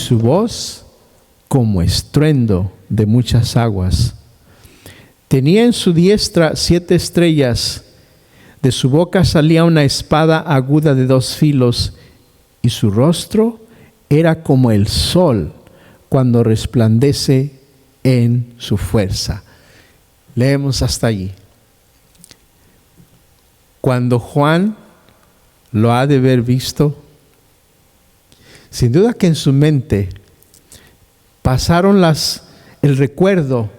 su voz como estruendo de muchas aguas. Tenía en su diestra 7 estrellas, de su boca salía una espada aguda de 2 filos, y su rostro era como el sol cuando resplandece en su fuerza. Leemos hasta allí. Cuando Juan lo ha de haber visto, sin duda que en su mente pasaron el recuerdo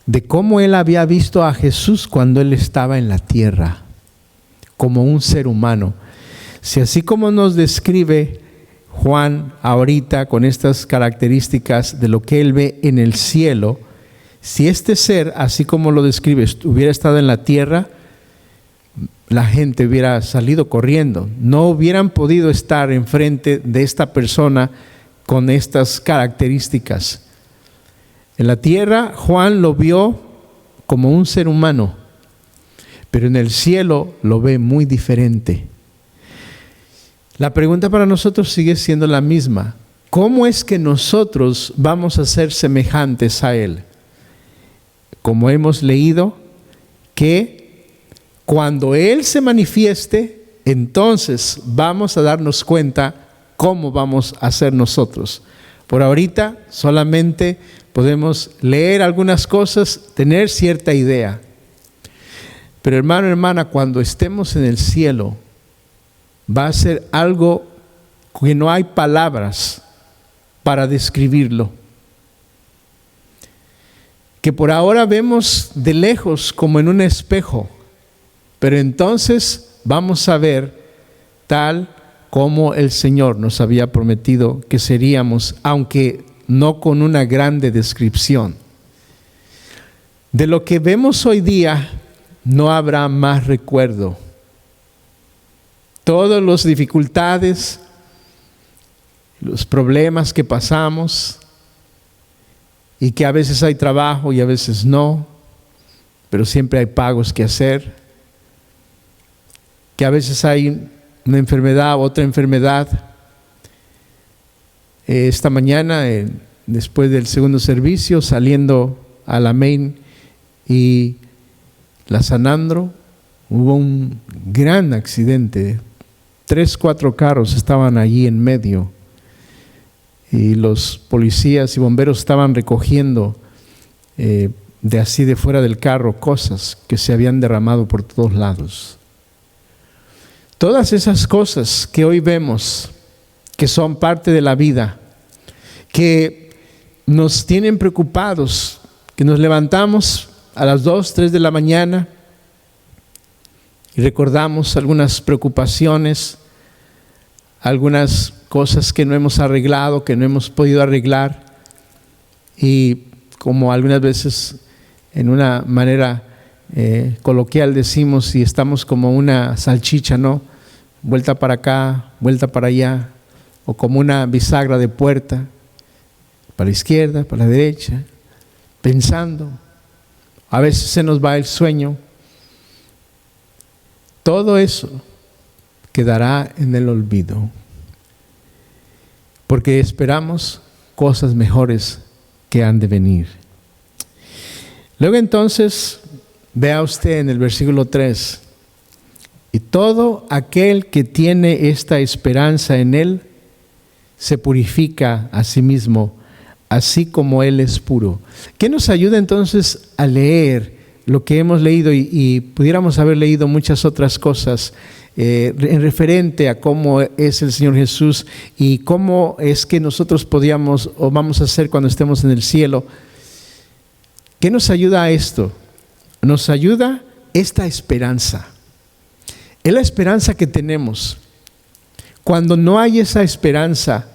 de cómo él había visto a Jesús cuando él estaba en la tierra, como un ser humano. Si así como nos describe Juan ahorita con estas características de lo que él ve en el cielo, si este ser, así como lo describe, hubiera estado en la tierra, la gente hubiera salido corriendo. No hubieran podido estar enfrente de esta persona con estas características. En la tierra, Juan lo vio como un ser humano, pero en el cielo lo ve muy diferente. La pregunta para nosotros sigue siendo la misma. ¿Cómo es que nosotros vamos a ser semejantes a Él? Como hemos leído, que cuando Él se manifieste, entonces vamos a darnos cuenta cómo vamos a ser nosotros. Por ahorita solamente podemos leer algunas cosas, tener cierta idea. Pero hermano, hermana, cuando estemos en el cielo, va a ser algo que no hay palabras para describirlo. Que por ahora vemos de lejos como en un espejo, pero entonces vamos a ver tal como el Señor nos había prometido que seríamos, aunque no con una grande descripción. De lo que vemos hoy día no habrá más recuerdo. Todas las dificultades, los problemas que pasamos, y que a veces hay trabajo y a veces no, pero siempre hay pagos que hacer, que a veces hay una enfermedad, otra enfermedad. Esta mañana, después del segundo servicio, saliendo a la Main y la San Andro, hubo un gran accidente. 3, 4 carros estaban allí en medio y los policías y bomberos estaban recogiendo de fuera del carro cosas que se habían derramado por todos lados. Todas esas cosas que hoy vemos, que son parte de la vida, que nos tienen preocupados, que nos levantamos a las 2, 3 de la mañana y recordamos algunas preocupaciones, algunas cosas que no hemos arreglado, que no hemos podido arreglar, y como algunas veces en una manera coloquial decimos, y estamos como una salchicha, ¿no? Vuelta para acá, vuelta para allá, o como una bisagra de puerta, para la izquierda, para la derecha, pensando. A veces se nos va el sueño. Todo eso quedará en el olvido, porque esperamos cosas mejores que han de venir. Luego entonces, vea usted en el versículo 3, y todo aquel que tiene esta esperanza en Él, se purifica a sí mismo, así como Él es puro. ¿Qué nos ayuda entonces a leer lo que hemos leído y pudiéramos haber leído muchas otras cosas en referente a cómo es el Señor Jesús y cómo es que nosotros podíamos o vamos a hacer cuando estemos en el cielo? ¿Qué nos ayuda a esto? Nos ayuda esta esperanza. Es la esperanza que tenemos. Cuando no hay esa esperanza,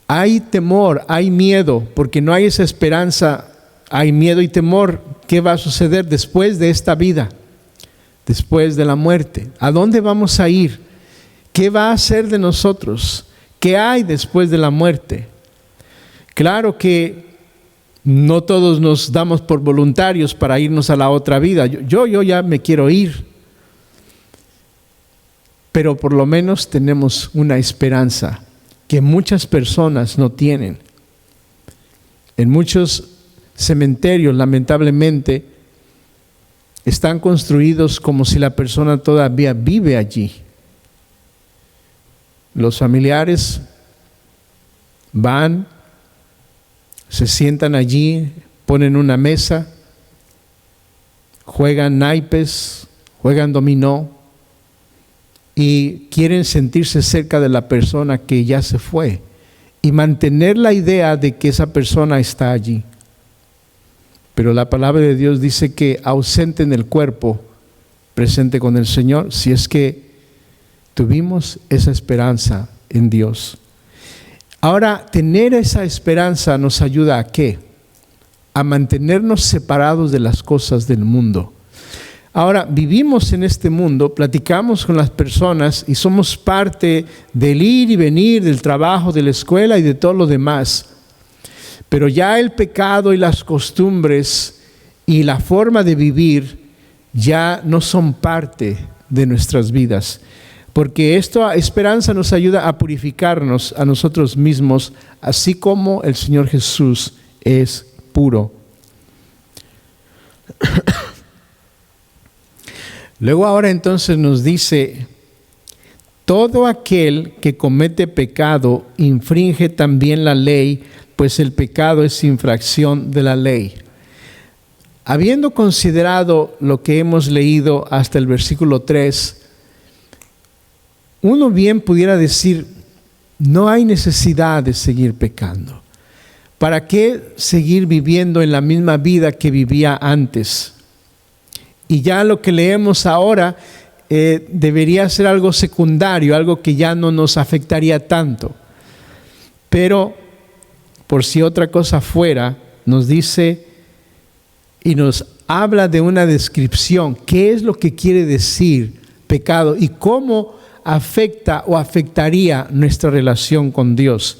hay temor, hay miedo, porque no hay esa esperanza, hay miedo y temor. ¿Qué va a suceder después de esta vida? Después de la muerte. ¿A dónde vamos a ir? ¿Qué va a hacer de nosotros? ¿Qué hay después de la muerte? Claro que no todos nos damos por voluntarios para irnos a la otra vida. Yo ya me quiero ir. Pero por lo menos tenemos una esperanza que muchas personas no tienen. En muchos cementerios, lamentablemente, están construidos como si la persona todavía vive allí. Los familiares van, se sientan allí, ponen una mesa, juegan naipes, juegan dominó y quieren sentirse cerca de la persona que ya se fue y mantener la idea de que esa persona está allí. Pero la palabra de Dios dice que ausente en el cuerpo, presente con el Señor, si es que tuvimos esa esperanza en Dios. Ahora, tener esa esperanza nos ayuda ¿a qué? A mantenernos separados de las cosas del mundo. Ahora, vivimos en este mundo, platicamos con las personas y somos parte del ir y venir, del trabajo, de la escuela y de todo lo demás. Pero ya el pecado y las costumbres y la forma de vivir ya no son parte de nuestras vidas. Porque esta esperanza nos ayuda a purificarnos a nosotros mismos, así como el Señor Jesús es puro. Luego ahora entonces nos dice, todo aquel que comete pecado infringe también la ley, pues el pecado es infracción de la ley. Habiendo considerado lo que hemos leído hasta el versículo 3, uno bien pudiera decir, no hay necesidad de seguir pecando. ¿Para qué seguir viviendo en la misma vida que vivía antes? Y ya lo que leemos ahora debería ser algo secundario, algo que ya no nos afectaría tanto. Pero por si otra cosa fuera, nos dice y nos habla de una descripción. ¿Qué es lo que quiere decir pecado y cómo afecta o afectaría nuestra relación con Dios?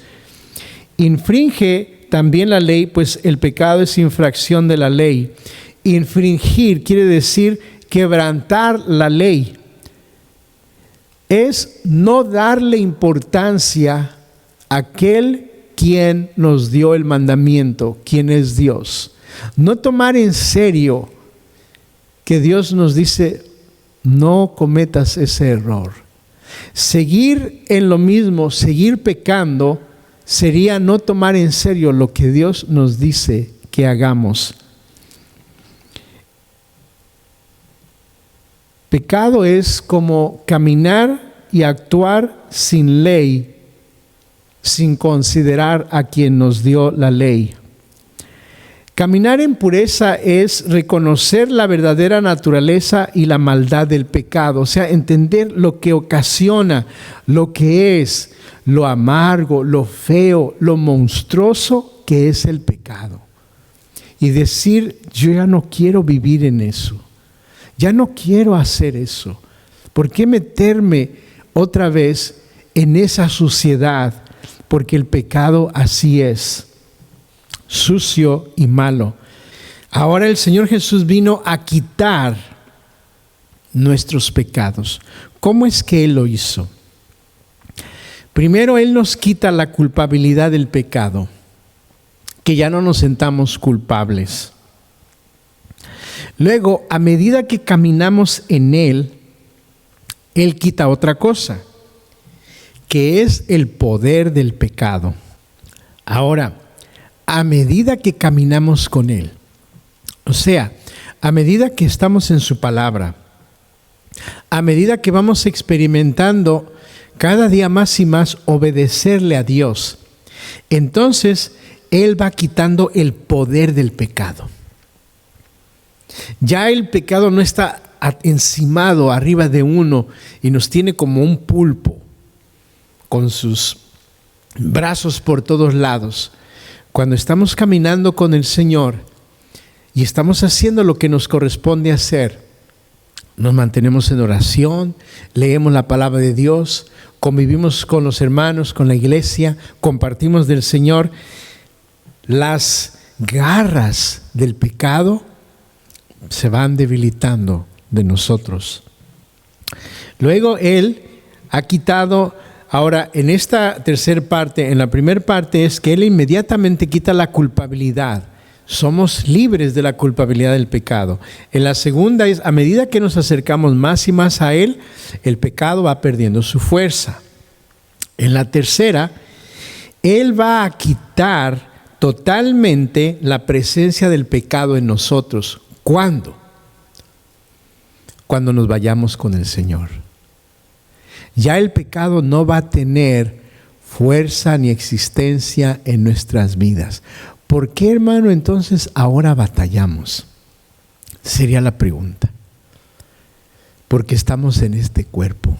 Infringe también la ley, pues el pecado es infracción de la ley. Infringir quiere decir quebrantar la ley. Es no darle importancia a aquel quien nos dio el mandamiento, quien es Dios. No tomar en serio que Dios nos dice, no cometas ese error. Seguir en lo mismo, seguir pecando, sería no tomar en serio lo que Dios nos dice que hagamos. Pecado es como caminar y actuar sin ley, sin considerar a quien nos dio la ley. Caminar en pureza es reconocer la verdadera naturaleza y la maldad del pecado, o sea, entender lo que ocasiona, lo que es, lo amargo, lo feo, lo monstruoso que es el pecado. Y decir, yo ya no quiero vivir en eso. Ya no quiero hacer eso. ¿Por qué meterme otra vez en esa suciedad? Porque el pecado así es, sucio y malo. Ahora el Señor Jesús vino a quitar nuestros pecados. ¿Cómo es que Él lo hizo? Primero, Él nos quita la culpabilidad del pecado, que ya no nos sentamos culpables. Luego, a medida que caminamos en Él, Él quita otra cosa, que es el poder del pecado. Ahora, a medida que caminamos con Él, o sea, a medida que estamos en su palabra, a medida que vamos experimentando cada día más y más obedecerle a Dios, entonces Él va quitando el poder del pecado. Ya el pecado no está encimado arriba de uno y nos tiene como un pulpo con sus brazos por todos lados. Cuando estamos caminando con el Señor y estamos haciendo lo que nos corresponde hacer, nos mantenemos en oración, leemos la palabra de Dios, convivimos con los hermanos, con la iglesia, compartimos del Señor, las garras del pecado se van debilitando de nosotros. Luego Él ha quitado Ahora, en esta tercera parte, en la primera parte es que Él inmediatamente quita la culpabilidad. Somos libres de la culpabilidad del pecado. En la segunda es, a medida que nos acercamos más y más a Él, el pecado va perdiendo su fuerza. En la tercera, Él va a quitar totalmente la presencia del pecado en nosotros. ¿Cuándo? Cuando nos vayamos con el Señor. Ya el pecado no va a tener fuerza ni existencia en nuestras vidas. ¿Por qué, hermano, entonces ahora batallamos? Sería la pregunta. Porque estamos en este cuerpo.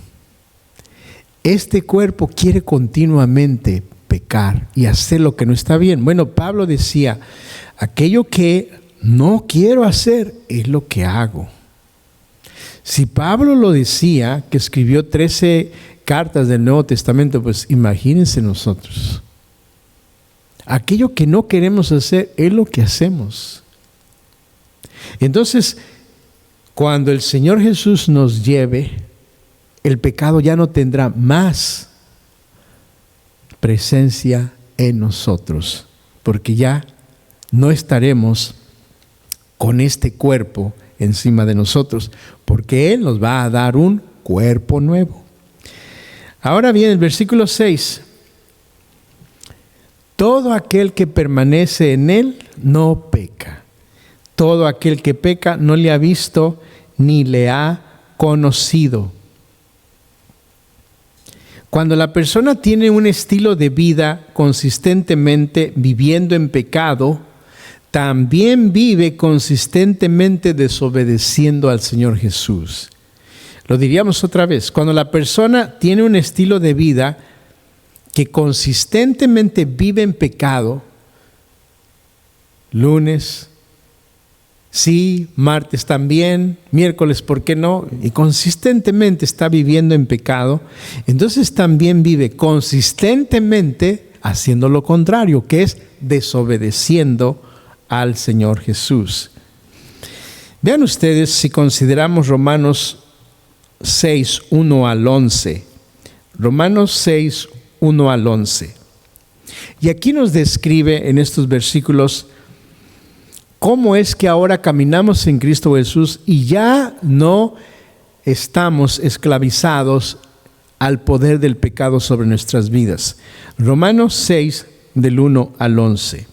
Este cuerpo quiere continuamente pecar y hacer lo que no está bien. Bueno, Pablo decía, aquello que no quiero hacer es lo que hago. Si Pablo lo decía, que escribió 13 cartas del Nuevo Testamento, pues imagínense nosotros. Aquello que no queremos hacer es lo que hacemos. Entonces, cuando el Señor Jesús nos lleve, el pecado ya no tendrá más presencia en nosotros, porque ya no estaremos con este cuerpo encima de nosotros, porque Él nos va a dar un cuerpo nuevo. Ahora bien, el versículo 6. Todo aquel que permanece en Él no peca. Todo aquel que peca no le ha visto ni le ha conocido. Cuando la persona tiene un estilo de vida consistentemente viviendo en pecado, también vive consistentemente desobedeciendo al Señor Jesús. Lo diríamos otra vez, cuando la persona tiene un estilo de vida que consistentemente vive en pecado, lunes, sí, martes también, miércoles, ¿por qué no? Y consistentemente está viviendo en pecado, entonces también vive consistentemente haciendo lo contrario, que es desobedeciendo al Señor Jesús. Vean ustedes, si consideramos Romanos 6, 1 al 11. Romanos 6, 1 al 11. Y aquí nos describe en estos versículos cómo es que ahora caminamos en Cristo Jesús y ya no estamos esclavizados al poder del pecado sobre nuestras vidas. Romanos 6, del 1 al 11.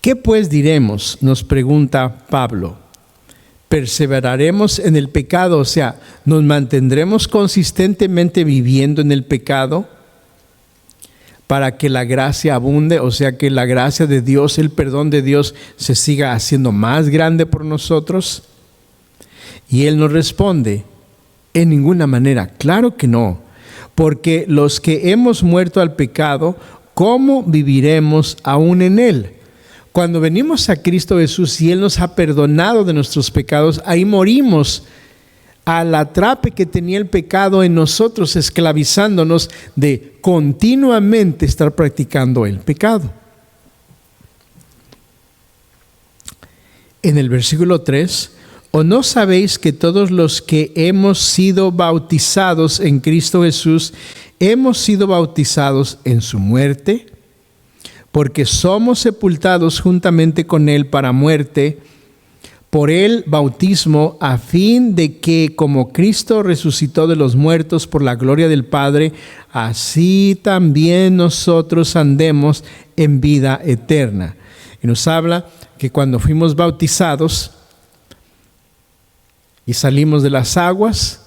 ¿Qué pues diremos?, nos pregunta Pablo. ¿Perseveraremos en el pecado? O sea, ¿nos mantendremos consistentemente viviendo en el pecado para que la gracia abunde? O sea, que la gracia de Dios, el perdón de Dios se siga haciendo más grande por nosotros. Y Él nos responde, en ninguna manera, claro que no. Porque los que hemos muerto al pecado, ¿cómo viviremos aún en él? Cuando venimos a Cristo Jesús y Él nos ha perdonado de nuestros pecados, ahí morimos al atrape que tenía el pecado en nosotros, esclavizándonos de continuamente estar practicando el pecado. En el versículo 3, ¿o no sabéis que todos los que hemos sido bautizados en Cristo Jesús, hemos sido bautizados en su muerte? Porque somos sepultados juntamente con Él para muerte, por el bautismo, a fin de que como Cristo resucitó de los muertos por la gloria del Padre, así también nosotros andemos en vida eterna. Y nos habla que cuando fuimos bautizados y salimos de las aguas,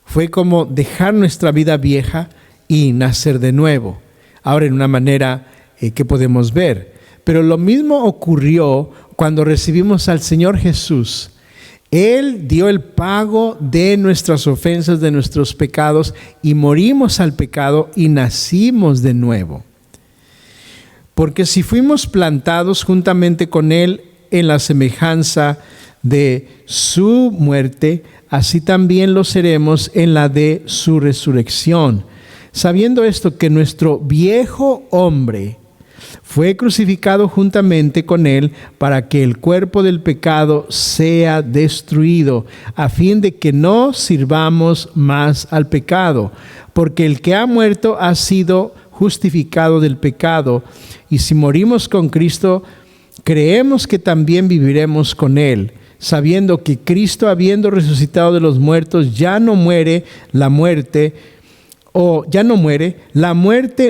fue como dejar nuestra vida vieja y nacer de nuevo. Ahora, en una manera que podemos ver. Pero lo mismo ocurrió cuando recibimos al Señor Jesús. Él dio el pago de nuestras ofensas, de nuestros pecados, y morimos al pecado y nacimos de nuevo. Porque si fuimos plantados juntamente con Él en la semejanza de su muerte, así también lo seremos en la de su resurrección. Sabiendo esto, que nuestro viejo hombre fue crucificado juntamente con Él para que el cuerpo del pecado sea destruido, a fin de que no sirvamos más al pecado, porque el que ha muerto ha sido justificado del pecado, y si morimos con Cristo, creemos que también viviremos con Él, sabiendo que Cristo, habiendo resucitado de los muertos, ya no muere, la muerte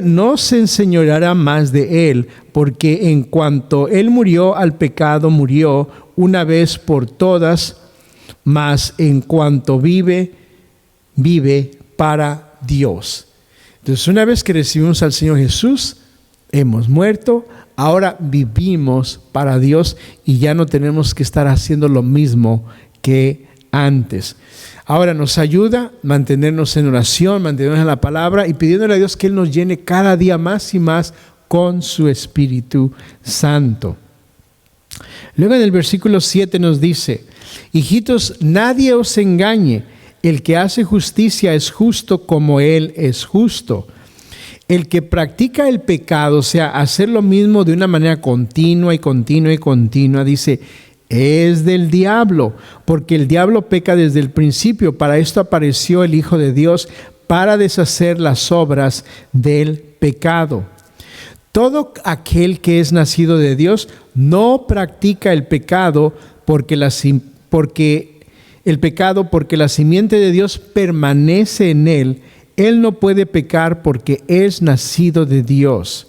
no se enseñoreará más de Él, porque en cuanto Él murió al pecado, murió una vez por todas, mas en cuanto vive, vive para Dios. Entonces, una vez que recibimos al Señor Jesús, hemos muerto, ahora vivimos para Dios y ya no tenemos que estar haciendo lo mismo que antes. Ahora nos ayuda a mantenernos en oración, mantenernos en la palabra y pidiéndole a Dios que Él nos llene cada día más y más con su Espíritu Santo. Luego en el versículo 7 nos dice: hijitos, nadie os engañe, el que hace justicia es justo como Él es justo. El que practica el pecado, o sea, hacer lo mismo de una manera continua, dice, es del diablo, porque el diablo peca desde el principio. Para esto apareció el Hijo de Dios, para deshacer las obras del pecado. Todo aquel que es nacido de Dios no practica el pecado, porque la simiente de Dios permanece en él. Él no puede pecar porque es nacido de Dios.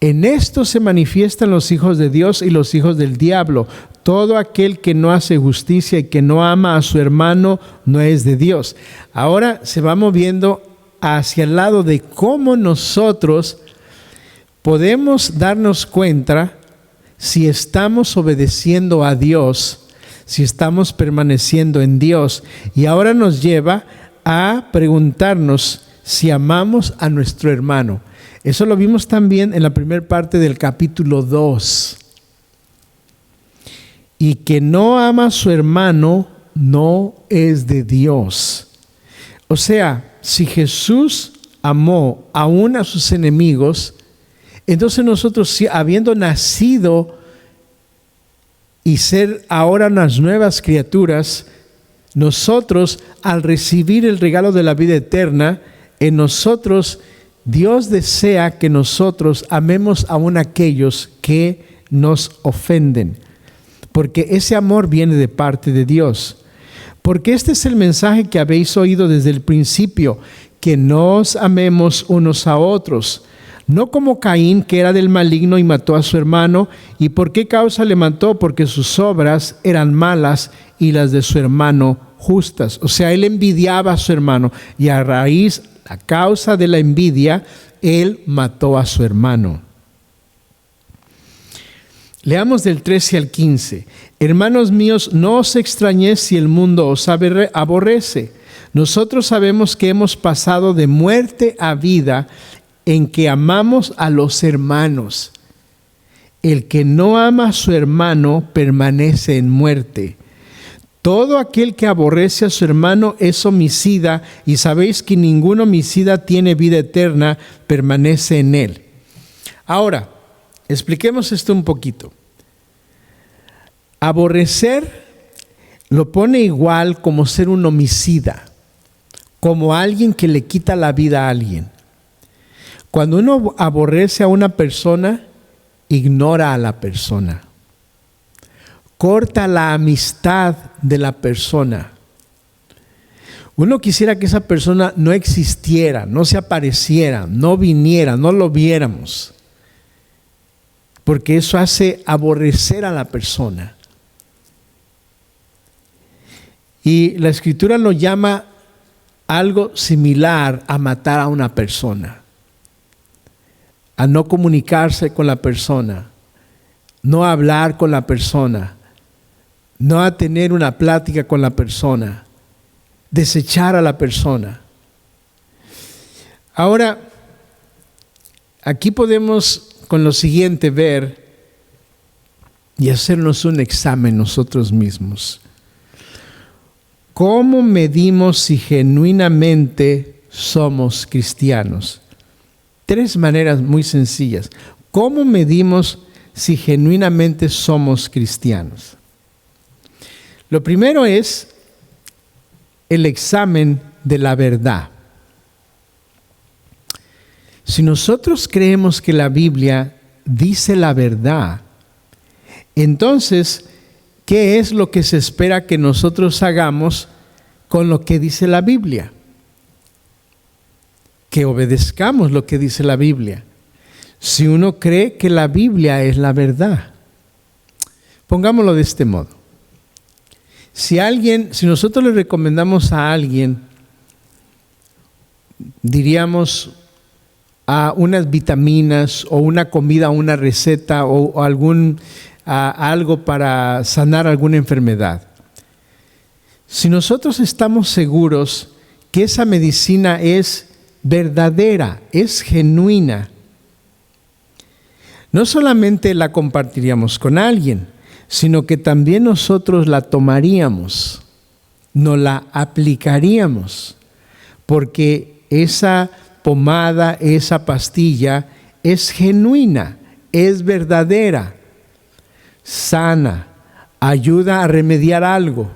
En esto se manifiestan los hijos de Dios y los hijos del diablo. Todo aquel que no hace justicia y que no ama a su hermano no es de Dios. Ahora se va moviendo hacia el lado de cómo nosotros podemos darnos cuenta si estamos obedeciendo a Dios, si estamos permaneciendo en Dios. Y ahora nos lleva a preguntarnos si amamos a nuestro hermano. Eso lo vimos también en la primera parte del capítulo 2. Y que no ama a su hermano no es de Dios. O sea, si Jesús amó aún a sus enemigos, entonces nosotros, habiendo nacido y ser ahora unas nuevas criaturas, nosotros, al recibir el regalo de la vida eterna, en nosotros, Dios desea que nosotros amemos aún a aquellos que nos ofenden, porque ese amor viene de parte de Dios. Porque este es el mensaje que habéis oído desde el principio, que nos amemos unos a otros. No como Caín, que era del maligno y mató a su hermano. ¿Y por qué causa le mató? Porque sus obras eran malas y las de su hermano justas. O sea, él envidiaba a su hermano y a causa de la envidia, él mató a su hermano. Leamos del 13 al 15. Hermanos míos, no os extrañéis si el mundo os aborrece. Nosotros sabemos que hemos pasado de muerte a vida en que amamos a los hermanos. El que no ama a su hermano permanece en muerte. Todo aquel que aborrece a su hermano es homicida, y sabéis que ningún homicida tiene vida eterna, permanece en él. Ahora, expliquemos esto un poquito. Aborrecer lo pone igual como ser un homicida, como alguien que le quita la vida a alguien. Cuando uno aborrece a una persona, ignora a la persona. Corta la amistad de la persona. Uno quisiera que esa persona no existiera, no se apareciera, no viniera, no lo viéramos. Porque eso hace aborrecer a la persona. Y la Escritura lo llama algo similar a matar a una persona. A no comunicarse con la persona, no hablar con la persona, no a tener una plática con la persona, desechar a la persona. Ahora, aquí podemos con lo siguiente ver y hacernos un examen nosotros mismos. ¿Cómo medimos si genuinamente somos cristianos? 3 maneras muy sencillas. ¿Cómo medimos si genuinamente somos cristianos? Lo primero es el examen de la verdad. Si nosotros creemos que la Biblia dice la verdad, entonces, ¿qué es lo que se espera que nosotros hagamos con lo que dice la Biblia? Que obedezcamos lo que dice la Biblia. Si uno cree que la Biblia es la verdad. Pongámoslo de este modo. Si nosotros le recomendamos a alguien, diríamos, a unas vitaminas o una comida, una receta o algo para sanar alguna enfermedad. Si nosotros estamos seguros que esa medicina es verdadera, es genuina, no solamente la compartiríamos con alguien, sino que también nosotros la tomaríamos, no la aplicaríamos, porque esa pomada, esa pastilla es genuina, es verdadera, sana, ayuda a remediar algo.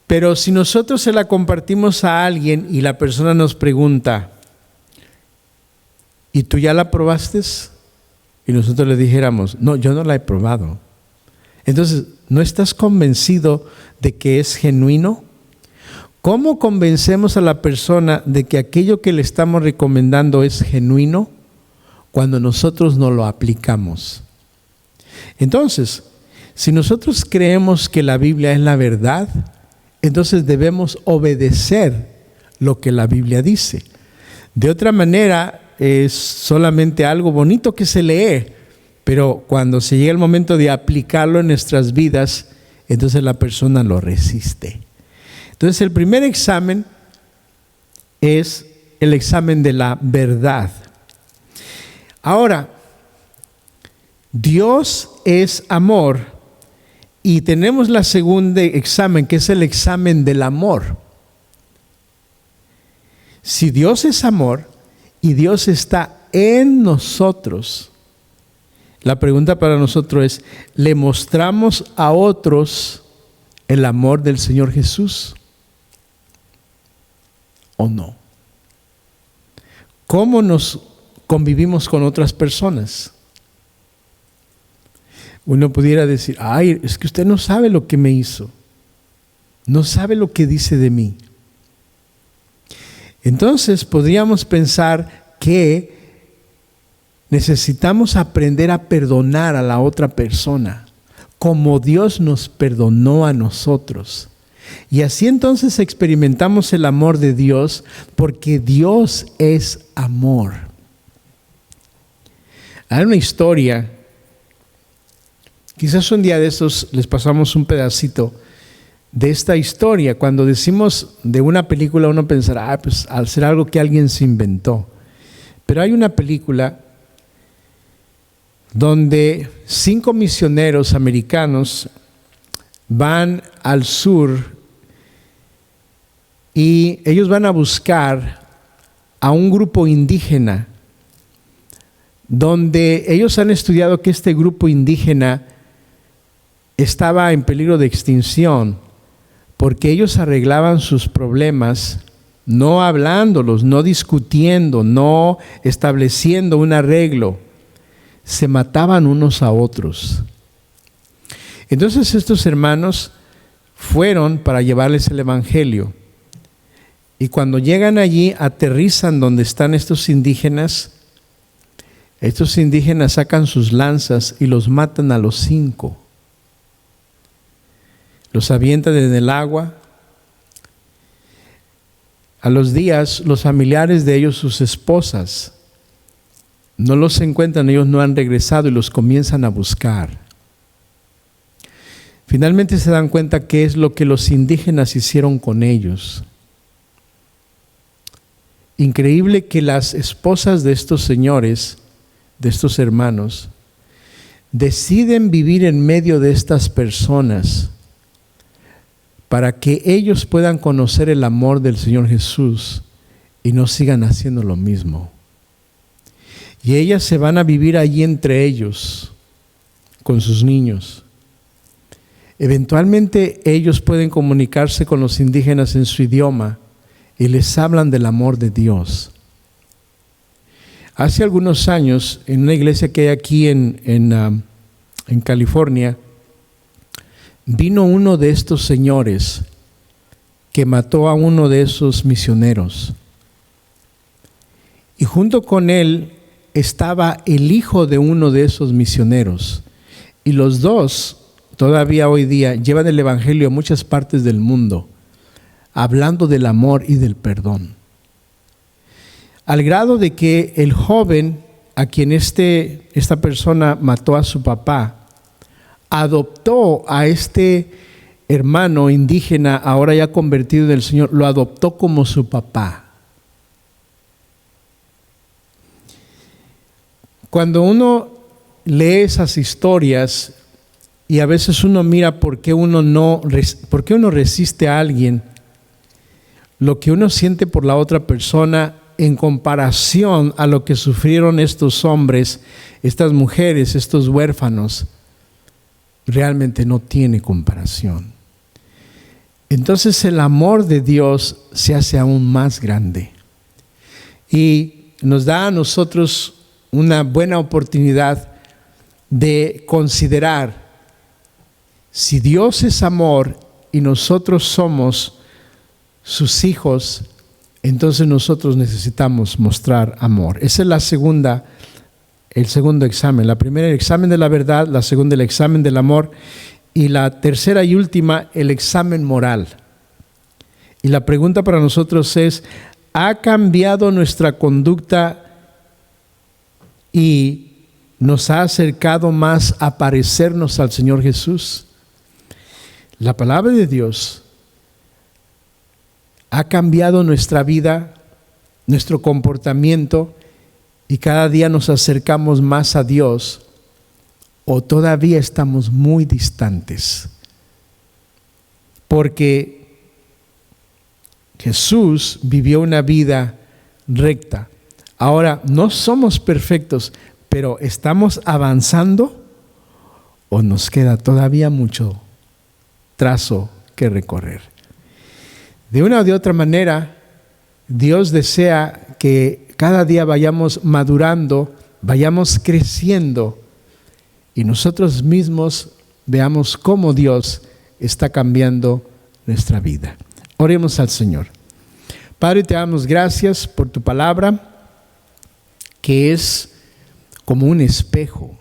Pero si nosotros se la compartimos a alguien y la persona nos pregunta, ¿y tú ya la probaste? Y nosotros le dijéramos, no, yo no la he probado. Entonces, ¿no estás convencido de que es genuino? ¿Cómo convencemos a la persona de que aquello que le estamos recomendando es genuino cuando nosotros no lo aplicamos? Entonces, si nosotros creemos que la Biblia es la verdad, entonces debemos obedecer lo que la Biblia dice. De otra manera, es solamente algo bonito que se lee, pero cuando se llega el momento de aplicarlo en nuestras vidas, entonces la persona lo resiste. Entonces el primer examen es el examen de la verdad. Ahora, Dios es amor y tenemos la segunda examen, que es el examen del amor. Si Dios es amor y Dios está en nosotros, la pregunta para nosotros es, ¿le mostramos a otros el amor del Señor Jesús o no? ¿Cómo nos convivimos con otras personas? Uno pudiera decir, ay, es que usted no sabe lo que me hizo, no sabe lo que dice de mí. Entonces podríamos pensar que necesitamos aprender a perdonar a la otra persona, como Dios nos perdonó a nosotros. Y así entonces experimentamos el amor de Dios, porque Dios es amor. Hay una historia, quizás un día de estos les pasamos un pedacito de esta historia. Cuando decimos de una película, uno pensará, pues al ser algo que alguien se inventó. Pero hay una película donde 5 misioneros americanos van al sur y ellos van a buscar a un grupo indígena, donde ellos han estudiado que este grupo indígena estaba en peligro de extinción, porque ellos arreglaban sus problemas no hablándolos, no discutiendo, no estableciendo un arreglo. Se mataban unos a otros. Entonces estos hermanos fueron para llevarles el evangelio. Y cuando llegan allí, aterrizan donde están estos indígenas. Estos indígenas sacan sus lanzas y los matan a los 5. Los avientan en el agua. A los días, los familiares de ellos, sus esposas, no los encuentran, ellos no han regresado y los comienzan a buscar. Finalmente se dan cuenta qué es lo que los indígenas hicieron con ellos. Increíble que las esposas de estos señores, de estos hermanos, deciden vivir en medio de estas personas para que ellos puedan conocer el amor del Señor Jesús y no sigan haciendo lo mismo. Y ellas se van a vivir allí entre ellos, con sus niños. Eventualmente ellos pueden comunicarse con los indígenas en su idioma y les hablan del amor de Dios. Hace algunos años, en una iglesia que hay aquí en California, vino uno de estos señores que mató a uno de esos misioneros. Y junto con él estaba el hijo de uno de esos misioneros. Y los dos, todavía hoy día, llevan el evangelio a muchas partes del mundo, hablando del amor y del perdón. Al grado de que el joven a quien esta persona mató a su papá, adoptó a este hermano indígena, ahora ya convertido en el Señor, lo adoptó como su papá. Cuando uno lee esas historias y a veces uno mira por qué uno resiste a alguien, lo que uno siente por la otra persona en comparación a lo que sufrieron estos hombres, estas mujeres, estos huérfanos, realmente no tiene comparación. Entonces el amor de Dios se hace aún más grande y nos da a nosotros una buena oportunidad de considerar si Dios es amor y nosotros somos sus hijos, entonces nosotros necesitamos mostrar amor. Esa es el segundo examen. La primera, el examen de la verdad; la segunda, el examen del amor; y la tercera y última, el examen moral. Y la pregunta para nosotros es: ¿ha cambiado nuestra conducta y nos ha acercado más a parecernos al Señor Jesús? La palabra de Dios ha cambiado nuestra vida, nuestro comportamiento, y cada día nos acercamos más a Dios, o todavía estamos muy distantes. Porque Jesús vivió una vida recta. Ahora, no somos perfectos, pero ¿estamos avanzando o nos queda todavía mucho trazo que recorrer? De una o de otra manera, Dios desea que cada día vayamos madurando, vayamos creciendo y nosotros mismos veamos cómo Dios está cambiando nuestra vida. Oremos al Señor. Padre, te damos gracias por tu palabra, que es como un espejo,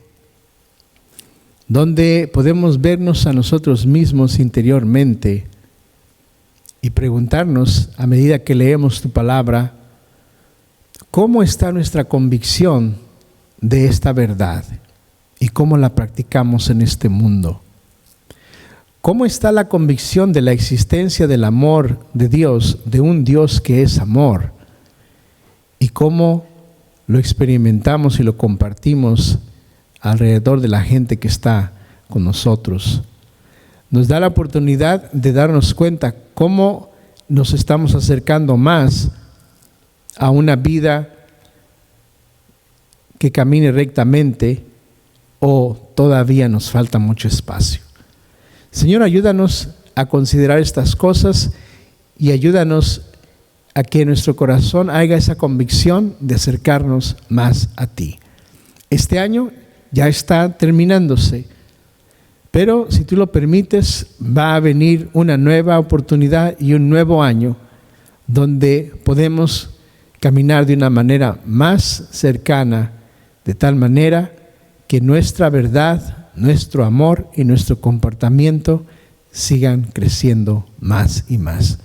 donde podemos vernos a nosotros mismos interiormente y preguntarnos, a medida que leemos tu palabra, ¿cómo está nuestra convicción de esta verdad y cómo la practicamos en este mundo? ¿Cómo está la convicción de la existencia del amor de Dios, de un Dios que es amor? ¿Y cómo lo experimentamos y lo compartimos alrededor de la gente que está con nosotros? Nos da la oportunidad de darnos cuenta cómo nos estamos acercando más a una vida que camine rectamente, o todavía nos falta mucho espacio. Señor, ayúdanos a considerar estas cosas y ayúdanos a que en nuestro corazón haya esa convicción de acercarnos más a ti. Este año ya está terminándose, pero si tú lo permites, va a venir una nueva oportunidad y un nuevo año donde podemos caminar de una manera más cercana, de tal manera que nuestra verdad, nuestro amor y nuestro comportamiento sigan creciendo más y más.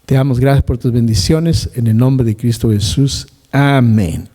Te damos gracias por tus bendiciones en el nombre de Cristo Jesús. Amén.